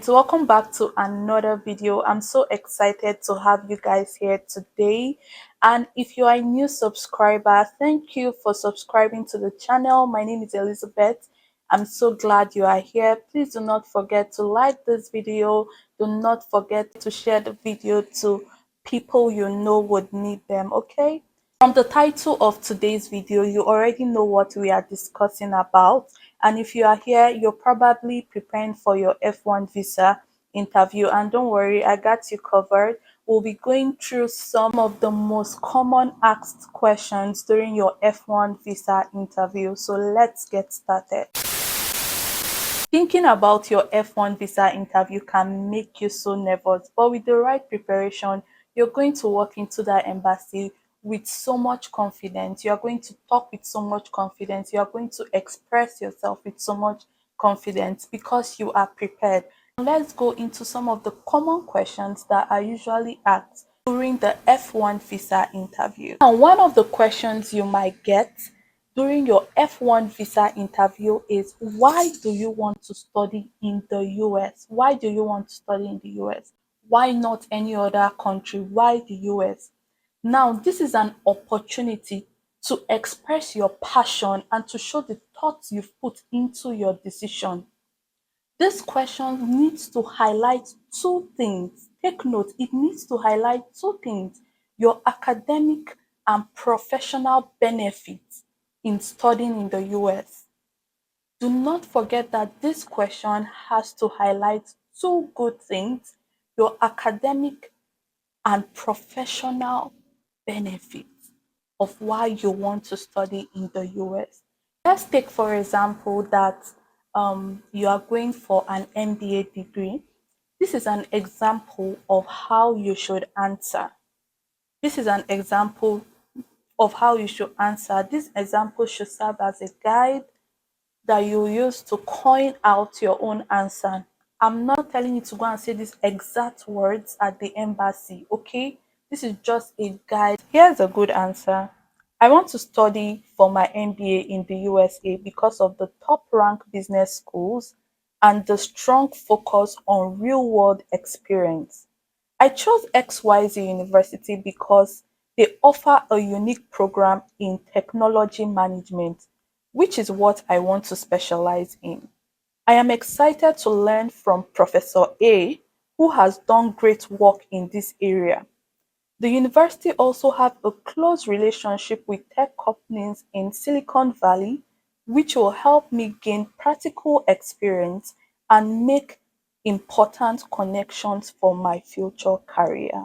friends, welcome back to another video. I'm so excited to have you guys here today. And if you are a new subscriber, thank you for subscribing to the channel. My name is Elizabeth. I'm so glad you are here. Please do not forget to like this video. Do not forget to share the video to people you know would need them, okay? From the title of today's video, you already know what we are discussing about. And if you are here, you're probably preparing for your F1 visa interview. And don't worry, I got you covered. We'll be going through some of the most common asked questions during your F1 visa interview. So let's get started. Thinking about your F1 visa interview can make you so nervous, but with the right preparation, you're going to walk into that embassy with so much confidence. You are going to talk with so much confidence. You are going to express yourself with so much confidence because you are prepared. Let's go into some of the common questions that are usually asked during the F1 visa interview. And one of the questions you might get during your F1 visa interview is, why do you want to study in the US? Why do you want to study in the US? Why not any other country? Why the US? Now, this is an opportunity to express your passion and to show the thoughts you've put into your decision. This question needs to highlight two things. Take note, it needs to highlight two things: your academic and professional benefits in studying in the US. Do not forget that this question has to highlight two good things: your academic and professional benefits of why you want to study in the US. Let's take, for example, that you are going for an MBA degree. This is an example of how you should answer. This is an example of how you should answer. This example should serve as a guide that you use to coin out your own answer. I'm not telling you to go and say these exact words at the embassy, okay? This is just a guide. Here's a good answer. I want to study for my MBA in the USA because of the top ranked business schools and the strong focus on real world experience. I chose XYZ University because they offer a unique program in technology management, which is what I want to specialize in. I am excited to learn from Professor A, who has done great work in this area. The university also have a close relationship with tech companies in Silicon Valley, which will help me gain practical experience and make important connections for my future career.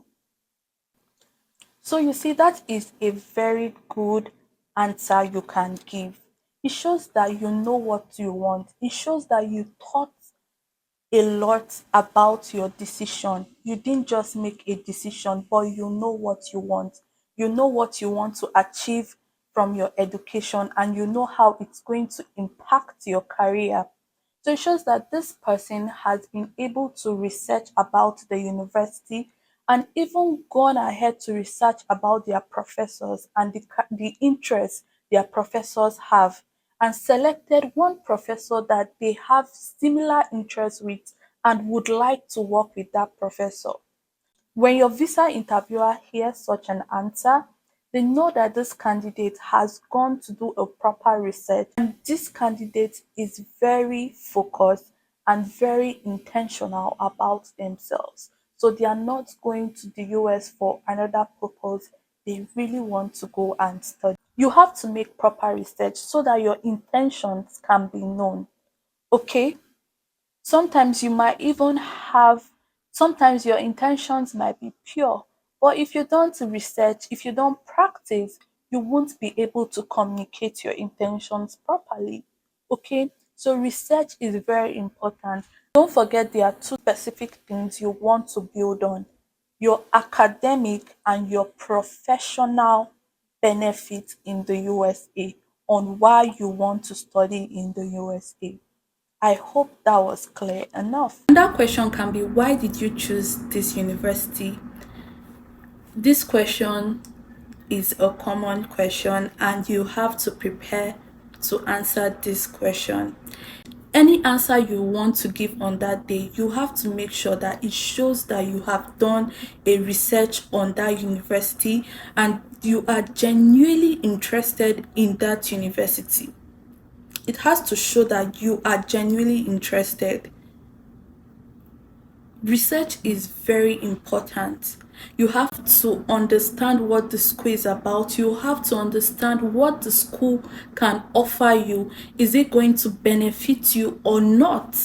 So you see, that is a very good answer you can give. It shows that you know what you want. It shows that you thought a lot about your decision. You didn't just make a decision, but you know what you want. You know what you want to achieve from your education, and you know how it's going to impact your career. So it shows that this person has been able to research about the university and even gone ahead to research about their professors and the interests their professors have, and selected one professor that they have similar interests with and would like to work with that professor. When your visa interviewer hears such an answer, they know that this candidate has gone to do a proper research, and this candidate is very focused and very intentional about themselves. So they are not going to the US for another purpose. They really want to go and study. You have to make proper research so that your intentions can be known. Okay? Sometimes you might even have, sometimes your intentions might be pure, but if you don't research, if you don't practice, you won't be able to communicate your intentions properly. Okay, so research is very important. Don't forget, there are two specific things you want to build on: your academic and your professional benefits in the USA, on why you want to study in the USA. I hope that was clear enough. Another question can be, why did you choose this university? This question is a common question, and you have to prepare to answer this question. any answer you want to give on that day, you have to make sure that it shows that you have done a research on that university and you are genuinely interested in that university. It has to show that you are genuinely interested. Research is very important. You have to understand what the school is about. You have to understand what the school can offer you. Is it going to benefit you or not?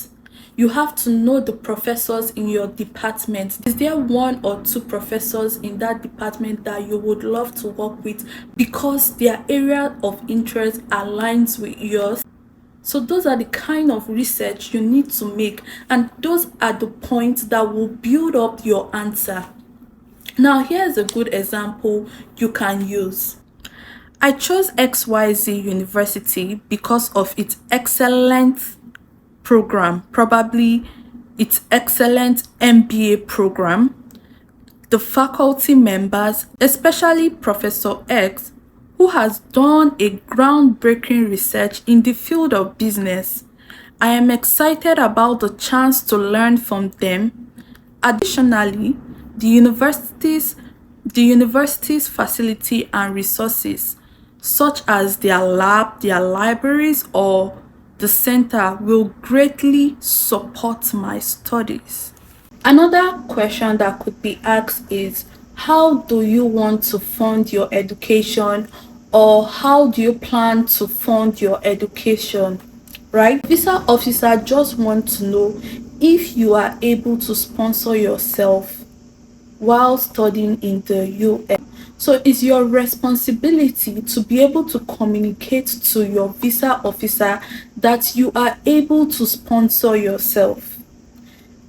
You have to know the professors in your department. Is there one or two professors in that department that you would love to work with because their area of interest aligns with yours? So those are the kind of research you need to make, and those are the points that will build up your answer. Now, here's a good example you can use. I chose XYZ University because of its excellent program, probably its excellent MBA program, the faculty members, especially Professor X, who has done a groundbreaking research in the field of business. I am excited about the chance to learn from them. Additionally, the university's facility and resources, such as their lab, their libraries, or the center, will greatly support my studies. Another question that could be asked is, how do you want to fund your education, or how do you plan to fund your education? Right? Visa officer just want to know if you are able to sponsor yourself while studying in the US. So it's your responsibility to be able to communicate to your visa officer that you are able to sponsor yourself.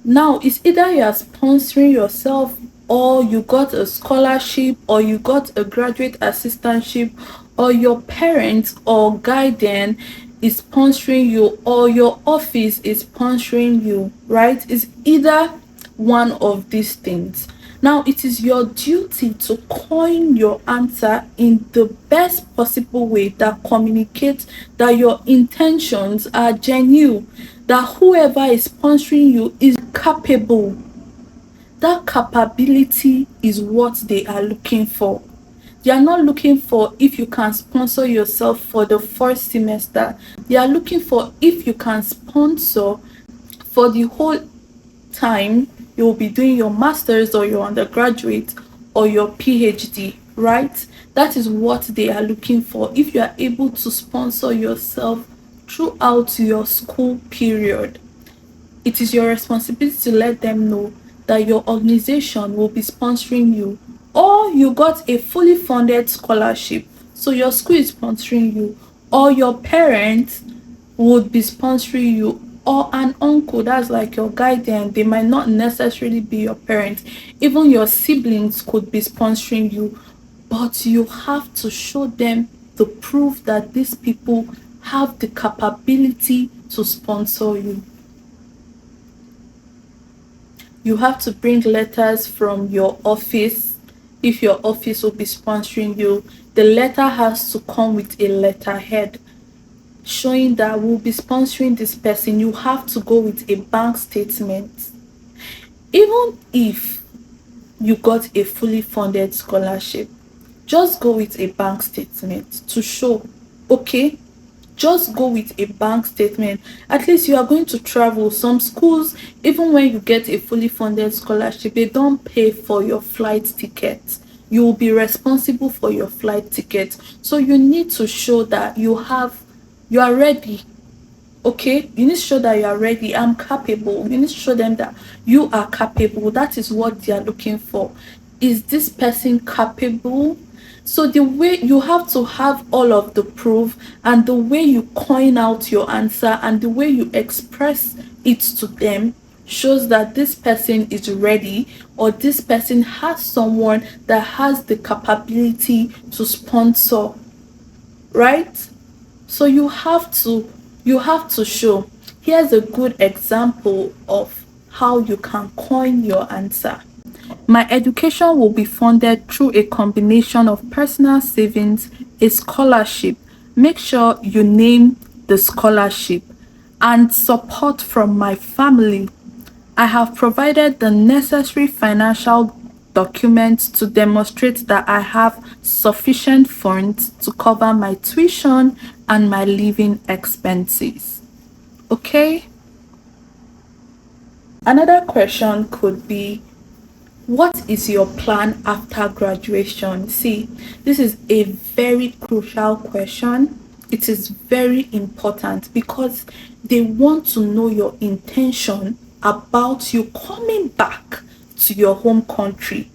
Now, it's either you are sponsoring yourself, or you got a scholarship, or you got a graduate assistantship, or your parents or guardian is sponsoring you, or your office is sponsoring you, right? It's either one of these things. Now, it is your duty to coin your answer in the best possible way that communicates that your intentions are genuine, that whoever is sponsoring you is capable. That capability is what they are looking for. They are not looking for if you can sponsor yourself for the first semester. They are looking for if you can sponsor for the whole time you will be doing your master's or your undergraduate or your PhD, right? That is what they are looking for. If you are able to sponsor yourself throughout your school period, it is your responsibility to let them know that your organization will be sponsoring you, or you got a fully funded scholarship, so your school is sponsoring you, or your parents would be sponsoring you, or an uncle, that's like your guardian. They might not necessarily be your parents, even your siblings could be sponsoring you, but you have to show them the proof that these people have the capability to sponsor you. You have to bring letters from your office. If your office will be sponsoring you, the letter has to come with a letterhead showing that we'll be sponsoring this person. You have to go with a bank statement. Even if you got a fully funded scholarship, just go with a bank statement to show, okay? Just go with a bank statement. At least you are going to travel. Some schools, even when you get a fully funded scholarship, they don't pay for your flight ticket. You will be responsible for your flight ticket. So you need to show that you are ready. Okay, you need to show that you are ready. I'm capable. You need to show them that you are capable. That is what they are looking for. Is this person capable? So the way you have to have all of the proof, and the way you coin out your answer, and the way you express it to them shows that this person is ready, or this person has someone that has the capability to sponsor, right? So you have to show. Here's a good example of how you can coin your answer. My education will be funded through a combination of personal savings, a scholarship. Make sure you name the scholarship, and support from my family. I have provided the necessary financial documents to demonstrate that I have sufficient funds to cover my tuition and my living expenses. Okay? Another question could be, what is your plan after graduation? See, this is a very crucial question. It is very important because they want to know your intention about you coming back to your home country.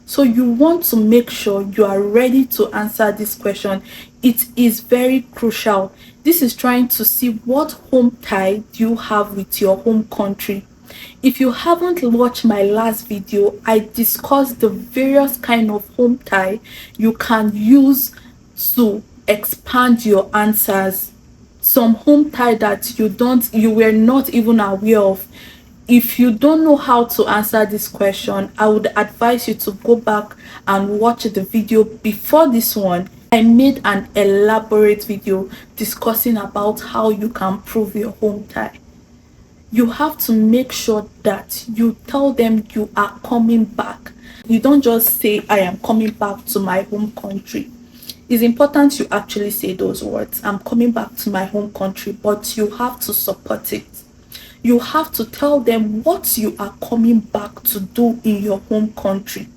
So you want to make sure you are ready to answer this question. It is very crucial. This is trying to see what home tie you have with your home country. If you haven't watched my last video, I discussed the various kind of home tie you can use to expand your answers. Some home tie that you were not even aware of. If you don't know how to answer this question, I would advise you to go back and watch the video before this one. I made an elaborate video discussing about how you can prove your home tie. You have to make sure that you tell them you are coming back. You don't just say, I am coming back to my home country. It's important you actually say those words, I'm coming back to my home country, but you have to support it. You have to tell them what you are coming back to do in your home country.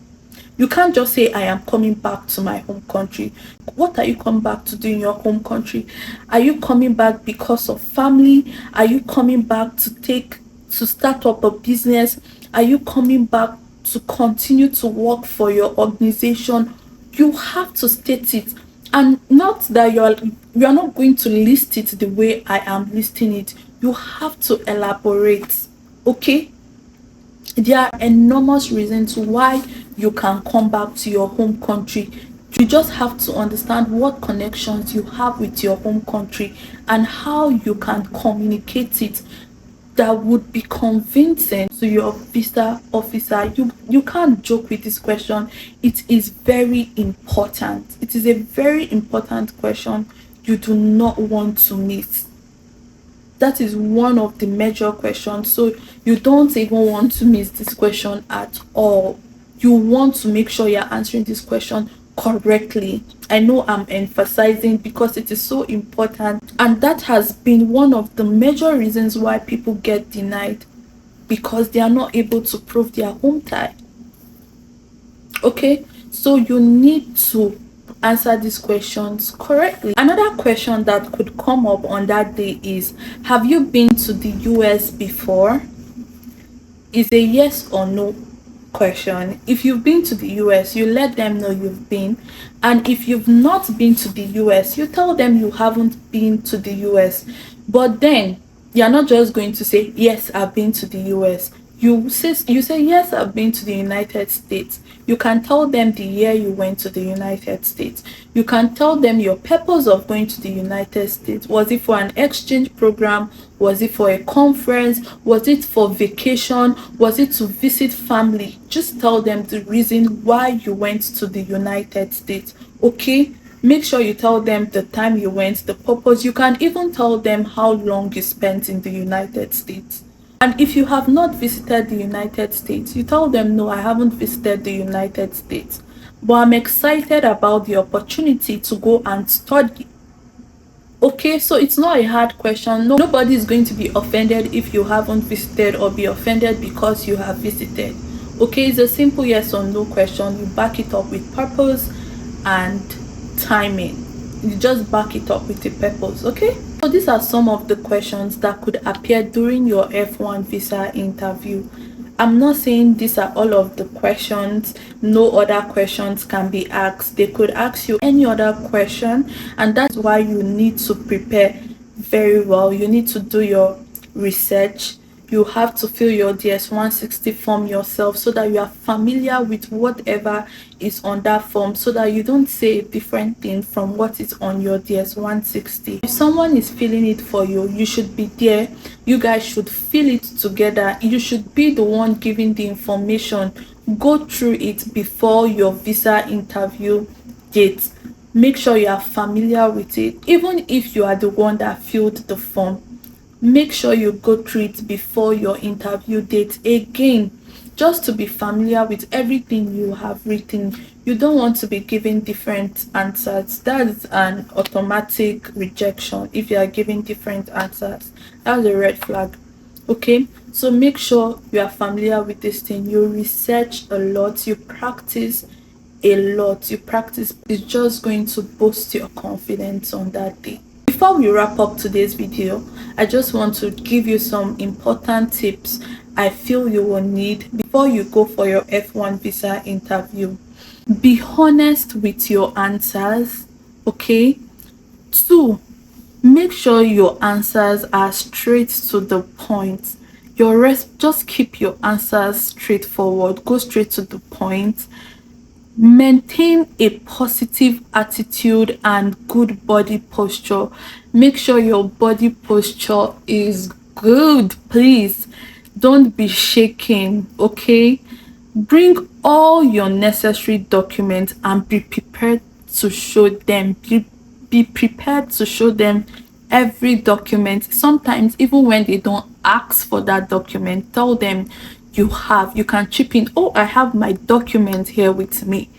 You can't just say, I am coming back to my home country. What are you coming back to do in your home country? Are you coming back because of family? Are you coming back to start up a business? Are you coming back to continue to work for your organization? You have to state it. And not that you are not going to list it the way I am listing it. You have to elaborate. Okay? There are enormous reasons why you can come back to your home country. You just have to understand what connections you have with your home country and how you can communicate it that would be convincing to your visa officer. You can't joke with this question. It is very important. It is a very important question you do not want to miss. That is one of the major questions, so you don't even want to miss this question at all. You want to make sure you're answering this question correctly. I know I'm emphasizing because it is so important, and that has been one of the major reasons why people get denied, because they are not able to prove their home tie. Okay, so you need to answer these questions correctly. Another question that could come up on that day is, have you been to the US before? Is a yes or no question. If you've been to the US, you let them know you've been. And if you've not been to the US, you tell them you haven't been to the US. But then you're not just going to say, yes, I've been to the US. You say yes, I've been to the United States. You can tell them the year you went to the United States. You can tell them your purpose of going to the United States. Was it for an exchange program? Was it for a conference? Was it for vacation? Was it to visit family? Just tell them the reason why you went to the United States. Okay? Make sure you tell them the time you went, the purpose. You can even tell them how long you spent in the United States. And if you have not visited the United States, you tell them, no, I haven't visited the United States, but I'm excited about the opportunity to go and study. Okay, so it's not a hard question. No, nobody is going to be offended if you haven't visited, or be offended because you have visited. Okay, it's a simple yes or no question. You back it up with purpose and timing. You just back it up with the purpose. Okay, so these are some of the questions that could appear during your F1 visa interview. I'm not saying these are all of the questions. No other questions can be asked. They could ask you any other question, and that's why you need to prepare very well. You need to do your research. You have to fill your DS-160 form yourself so that you are familiar with whatever is on that form, so that you don't say a different thing from what is on your DS-160. If someone is filling it for you, you should be there. You guys should fill it together. You should be the one giving the information. Go through it before your visa interview date. Make sure you are familiar with it. Even if you are the one that filled the form, make sure you go through it before your interview date again, just to be familiar with everything you have written. You don't want to be giving different answers. That's an automatic rejection. If you are giving different answers, that's a red flag. Okay, so make sure you are familiar with this thing. You research a lot, you practice a lot. You practice is just going to boost your confidence on that day. Before we wrap up today's video, I just want to give you some important tips I feel you will need before you go for your F1 visa interview. Be honest with your answers, okay? 2, make sure your answers are straight to the point. Just keep your answers straightforward, go straight to the point. Maintain a positive attitude and good body posture. Make sure your body posture is good, please. Don't be shaking, okay? Bring all your necessary documents and be prepared to show them. Be prepared to show them every document. Sometimes even when they don't ask for that document, tell them you can chip in, oh, I have my document here with me.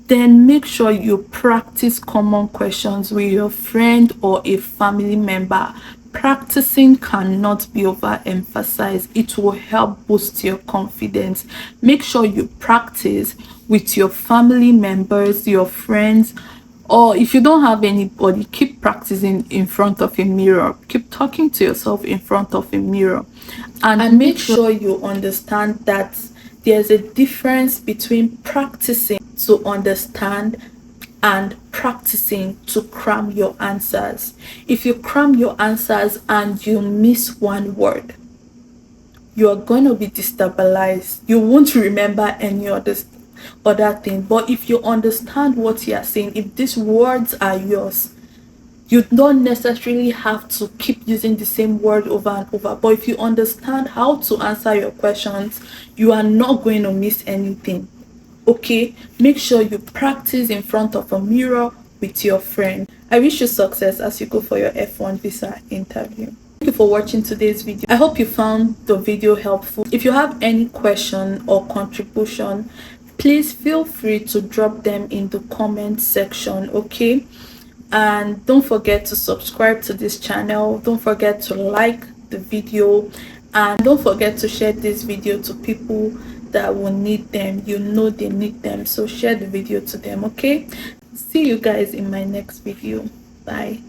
Then make sure you practice common questions with your friend or a family member. Practicing cannot be overemphasized. It will help boost your confidence. Make sure you practice with your family members, your friends, or if you don't have anybody, keep practicing in front of a mirror. Keep talking to yourself in front of a mirror. And make sure you understand that there's a difference between practicing to understand and practicing to cram your answers. If you cram your answers and you miss one word, you are going to be destabilized. You won't remember any other thing. But if you understand what you are saying, if these words are yours, you don't necessarily have to keep using the same word over and over. But if you understand how to answer your questions, you are not going to miss anything. Okay, make sure you practice in front of a mirror with your friend. I wish you success as you go for your F1 visa interview. Thank you for watching today's video. I hope you found the video helpful. If you have any question or contribution, please feel free to drop them in the comment section, okay? And don't forget to subscribe to this channel. Don't forget to like the video, and don't forget to share this video to people that will need them. You know they need them, so share the video to them, okay? See you guys in my next video. Bye.